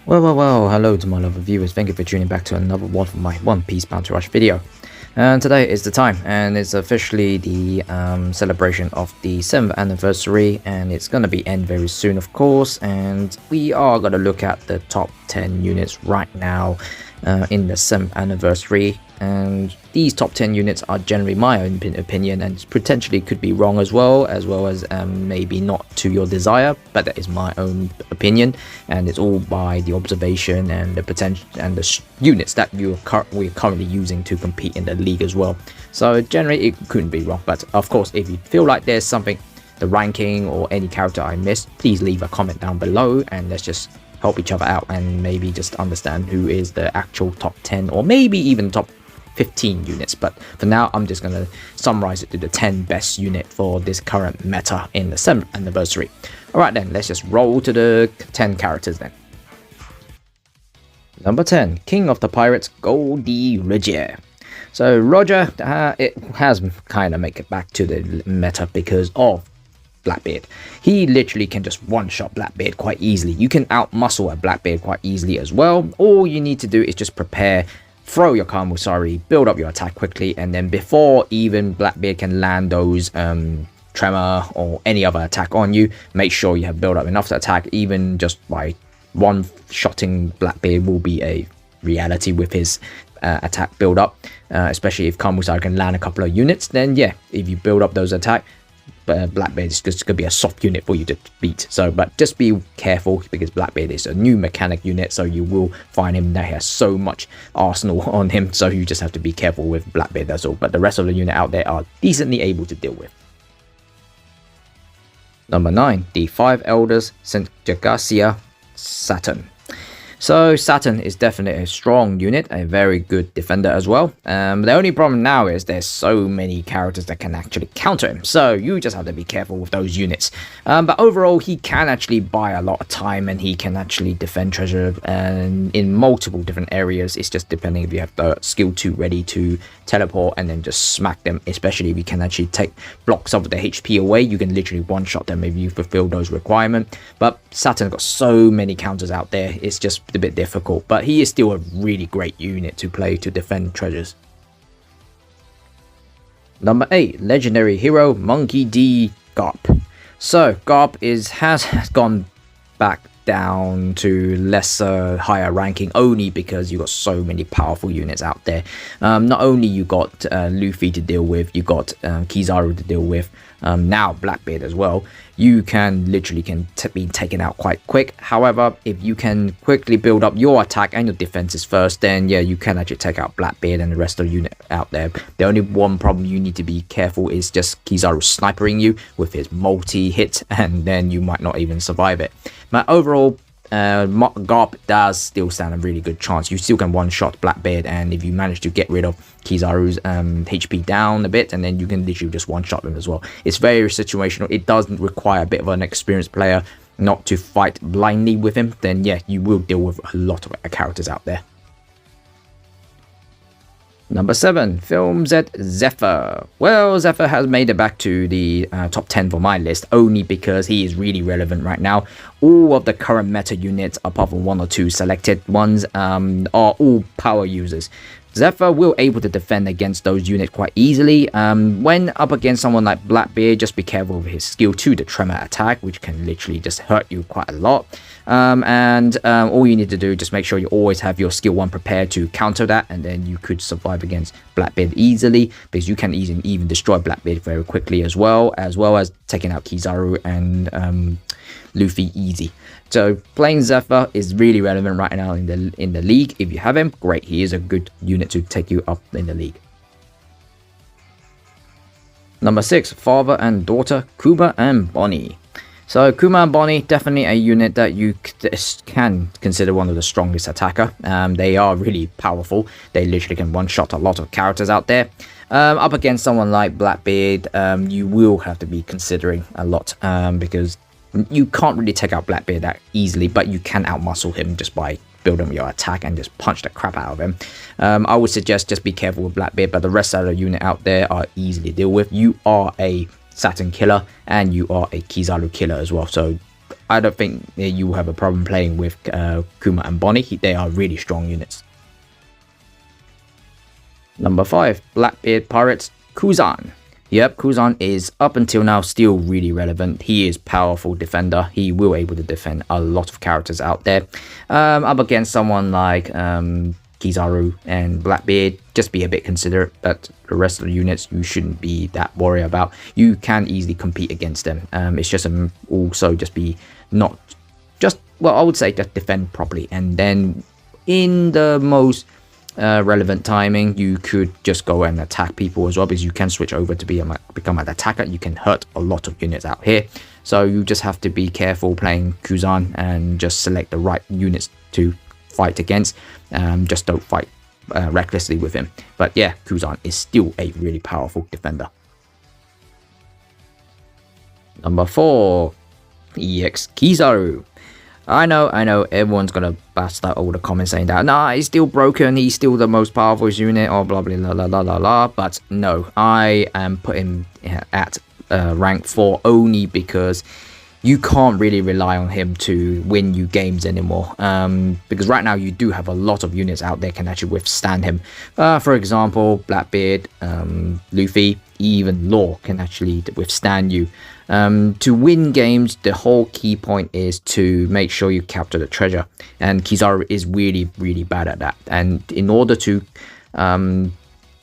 Well, hello to my lovely viewers. Thank you for tuning back to another one of my One Piece Bounty Rush video. And today is the time, and it's officially the celebration of the 7th anniversary, and it's going to be end very soon, of course. And we are going to look at the top 10 units right now in the 7th anniversary. And these top 10 units are generally my own opinion, and potentially could be wrong as well as maybe not to your desire, but that is my own opinion, and it's all by the observation and the potential and the units that we're currently using to compete in the league as well. So generally it couldn't be wrong, but of course if you feel like there's something, the ranking or any character I missed, please leave a comment down below and let's just help each other out and maybe just understand who is the actual top 10 or maybe even top 15 units. But for now, I'm just going to summarize it to the 10 best unit for this current meta in the 7th anniversary. Alright then, let's just roll to the 10 characters then. Number 10, King of the Pirates, Goldie Roger. So Roger, it has kind of make it back to the meta because of Blackbeard. He literally can just one-shot Blackbeard quite easily. You can out-muscle a Blackbeard quite easily as well. All you need to do is just prepare, throw your Kamusari, build up your attack quickly, and then before even Blackbeard can land those Tremor or any other attack on you, make sure you have built up enough to attack. Even just by one-shotting Blackbeard will be a reality with his attack build up, especially if Kamusari can land a couple of units. Then yeah, if you build up those attack, Blackbeard is just going to be a soft unit for you to beat. So, but just be careful because Blackbeard is a new mechanic unit, so you will find him that he has so much arsenal on him, so you just have to be careful with Blackbeard, that's all. But the rest of the unit out there are decently able to deal with. Number 9, the 5 Elders, St. Jagasia, Saturn. So Saturn is definitely a strong unit, a very good defender as well. The only problem now is there's so many characters that can actually counter him, so you just have to be careful with those units. But overall, he can actually buy a lot of time and he can actually defend treasure in multiple different areas. It's just depending if you have the skill 2 ready to teleport and then just smack them, especially if you can actually take blocks of the HP away. You can literally one-shot them if you fulfill those requirements. But Saturn's got so many counters out there, it's just a bit difficult, but he is still a really great unit to play to defend treasures. Number 8, legendary hero Monkey D. Garp. So Garp has gone back down to lesser, higher ranking only because you got so many powerful units out there. Not only you got Luffy to deal with, you got Kizaru to deal with, now Blackbeard as well. You can literally be taken out quite quick. However, if you can quickly build up your attack and your defenses first, then yeah, you can actually take out Blackbeard and the rest of the unit out there. The only one problem you need to be careful is just Kizaru snipering you with his multi-hit, and then you might not even survive it. But overall, Garp does still stand a really good chance. You still can one-shot Blackbeard, and if you manage to get rid of Kizaru's HP down a bit, and then you can literally just one-shot them as well. It's very situational. It doesn't require a bit of an experienced player not to fight blindly with him. Then yeah, you will deal with a lot of characters out there. Number 7, Film Z Zephyr. Well, Zephyr has made it back to the top 10 for my list only because he is really relevant right now. All of the current meta units, apart from 1 or 2 selected ones, are all power users. Zephyr will able to defend against those units quite easily. When up against someone like Blackbeard, just be careful with his skill 2, the Tremor attack, which can literally just hurt you quite a lot. All you need to do, just make sure you always have your skill 1 prepared to counter that, and then you could survive against Blackbeard easily, because you can even destroy Blackbeard very quickly as well as taking out Kizaru and Luffy easy. So playing Zephyr is really relevant right now in the league. If you have him, great, he is a good unit to take you up in the league. Number 6, father and daughter, Kuma and Bonnie. So Kuma and Bonnie, definitely a unit that you can consider one of the strongest attacker. They are really powerful. They literally can one-shot a lot of characters out there. Up against someone like Blackbeard, you will have to be considering a lot because you can't really take out Blackbeard that easily, but you can outmuscle him just by building your attack and just punch the crap out of him. I would suggest just be careful with Blackbeard, but the rest of the unit out there are easily deal with. You are a Saturn killer and you are a Kizaru killer as well, so I don't think you have a problem playing with Kuma and Bonnie. They are really strong units. Number 5, Blackbeard Pirates, Kuzan. Yep, Kuzan is up until now still really relevant. He is powerful defender. He will able to defend a lot of characters out there. Up against someone like Kizaru and Blackbeard, just be a bit considerate, but the rest of the units you shouldn't be that worried about. You can easily compete against them. It's just also just be not just, well, I would say just defend properly, and then in the most relevant timing you could just go and attack people as well, because you can switch over to become an attacker. You can hurt a lot of units out here, so you just have to be careful playing Kuzan and just select the right units to fight against. Just don't fight recklessly with him. But yeah, Kuzan is still a really powerful defender. Number 4, EX Kizaru. I know, everyone's gonna bust out all the comments saying that, nah, he's still broken, he's still the most powerful unit, or blah blah blah blah blah blah blah. But no, I am putting him at rank 4 only because you can't really rely on him to win you games anymore. Because right now you do have a lot of units out there can actually withstand him. For example, Blackbeard, Luffy, even Law can actually withstand you. To win games, the whole key point is to make sure you capture the treasure, and Kizaru is really bad at that. And in order to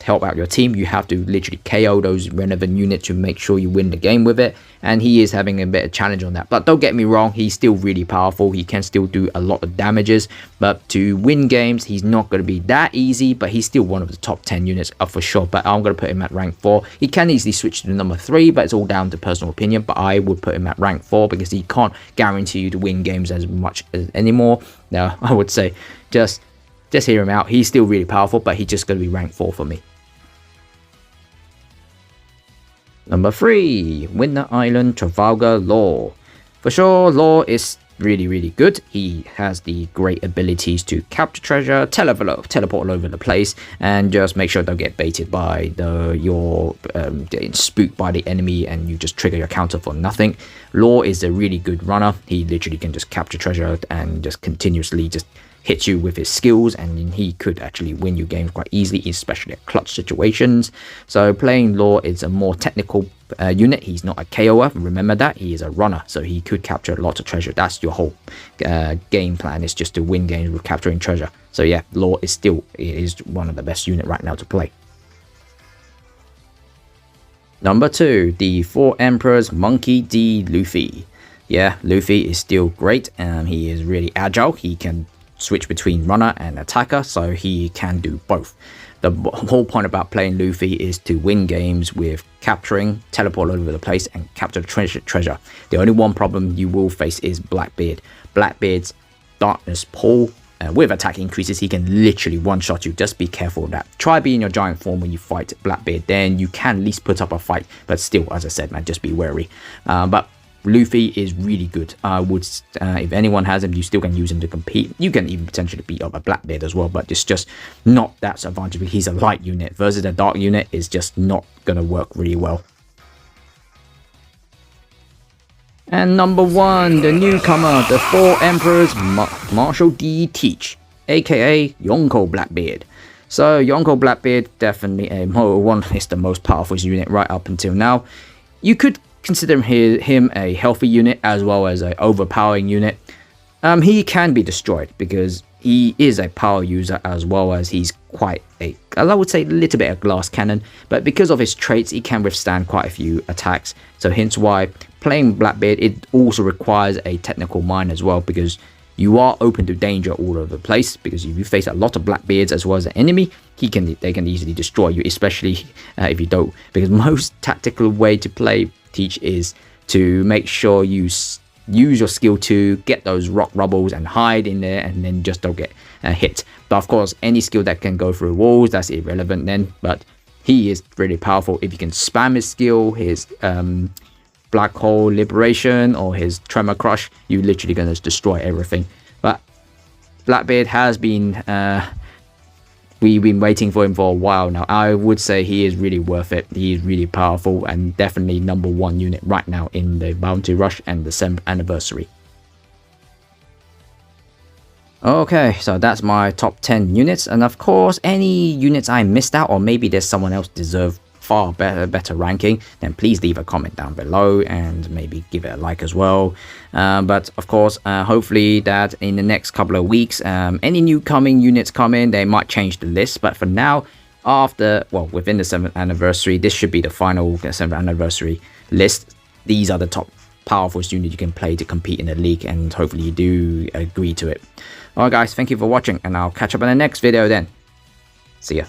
help out your team, you have to literally KO those relevant units to make sure you win the game with it, and he is having a bit of challenge on that. But don't get me wrong, he's still really powerful. He can still do a lot of damages, but to win games he's not going to be that easy. But he's still one of the top 10 units for sure. But I'm going to put him at rank 4. He can easily switch to number 3, but it's all down to personal opinion. But I would put him at rank 4 because he can't guarantee you to win games as much as anymore. Now I would say just hear him out. He's still really powerful, but he's just going to be rank 4 for me. Number 3, Winter Island Trafalgar Law. For sure, Law is really good. He has the great abilities to capture treasure, teleport all over the place, and just make sure don't get baited by getting spooked by the enemy and you just trigger your counter for nothing. Law is a really good runner. He literally can just capture treasure and just continuously just hit you with his skills, and he could actually win you games quite easily, especially at clutch situations. So playing Law is a more technical unit. He's not a KOer, remember that. He is a runner, so he could capture a lot of treasure. That's your whole game plan, is just to win games with capturing treasure. So yeah, Law is one of the best unit right now to play. Number 2, the 4 Emperors Monkey D. Luffy. Yeah, Luffy is still great. He is really agile. He can switch between runner and attacker, so he can do both. The whole point about playing Luffy is to win games with capturing, teleport all over the place, and capture treasure. The only one problem you will face is Blackbeard. Blackbeard's darkness pull with attack increases, he can literally one-shot you. Just be careful of that. Try being your giant form when you fight Blackbeard, then you can at least put up a fight, but still, as I said, man, just be wary. But Luffy is really good. I would, if anyone has him, you still can use him to compete. You can even potentially beat up a Blackbeard as well, but it's just not that advantage. He's a light unit versus a dark unit is just not gonna work really well. And number 1, the newcomer, the 4 Emperors Marshall D. Teach, aka Yonko Blackbeard. So Yonko Blackbeard definitely is the most powerful unit right up until now. You could consider him a healthy unit as well as an overpowering unit. He can be destroyed because he is a power user, as well as he's quite I would say a little bit of glass cannon, but because of his traits he can withstand quite a few attacks. So hence why playing Blackbeard, it also requires a technical mind as well, because you are open to danger all over the place. Because if you face a lot of Blackbeards as well as an enemy, they can easily destroy you, especially if you don't. Because most tactical way to play Teach is to make sure you use your skill to get those rock rubbles and hide in there, and then just don't get hit. But of course, any skill that can go through walls, that's irrelevant then. But he is really powerful. If you can spam his skill, his Black Hole Liberation or his Tremor Crush, you're literally going to destroy everything. But Blackbeard has been we've been waiting for him for a while now. I would say he is really worth it. He is really powerful and definitely number 1 unit right now in the Bounty Rush and the 7th anniversary. Okay, so that's my top 10 units, and of course, any units I missed out, or maybe there's someone else deserve far better ranking, then please leave a comment down below and maybe give it a like as well. But of course, hopefully that in the next couple of weeks, any new coming units come in, they might change the list. But for now, within the 7th anniversary, this should be the final 7th anniversary list. These are the top powerful units you can play to compete in the league, and hopefully you do agree to it. Alright guys, thank you for watching, and I'll catch up in the next video then. See ya.